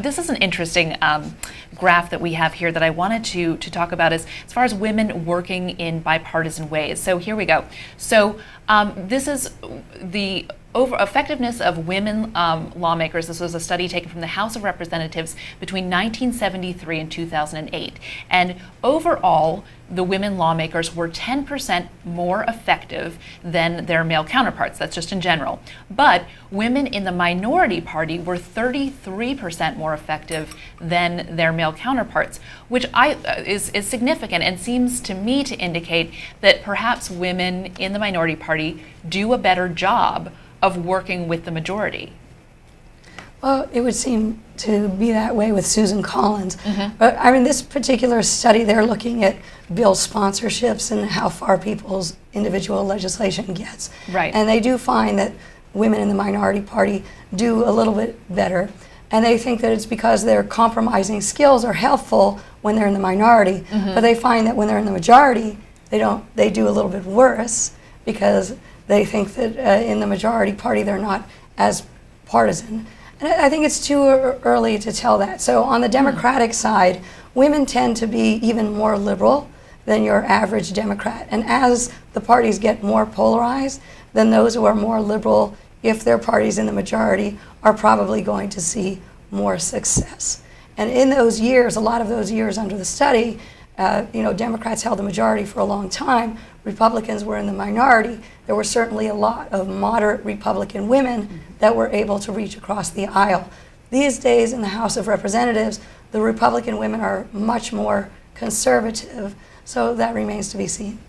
This is an interesting graph that we have here that I wanted to talk about as far as women working in bipartisan ways. So here we go. So this is the effectiveness of women lawmakers. This was a study taken from the House of Representatives between 1973 and 2008. And overall, the women lawmakers were 10% more effective than their male counterparts. That's just in general. But women in the minority party were 33% more effective than their male counterparts, which is significant and seems to me to indicate that perhaps women in the minority party do a better job of working with the majority. Well, it would seem to be that way with Susan Collins. But I mean, this particular study, they're looking at bill sponsorships and how far people's individual legislation gets. Right. And they do find that women in the minority party do a little bit better. And they think that it's because their compromising skills are helpful when they're in the minority. But they find that when they're in the majority, they do a little bit worse because they think that in the majority party they're not as partisan. And I think it's too early to tell that. So on the Democratic side, women tend to be even more liberal than your average Democrat. And as the parties get more polarized, then those who are more liberal, if their party's in the majority, are probably going to see more success. And in those years, a lot of those years under the study, Democrats held the majority for a long time. Republicans were in the minority. There were certainly a lot of moderate Republican women that were able to reach across the aisle. These days in the House of Representatives, the Republican women are much more conservative, so that remains to be seen.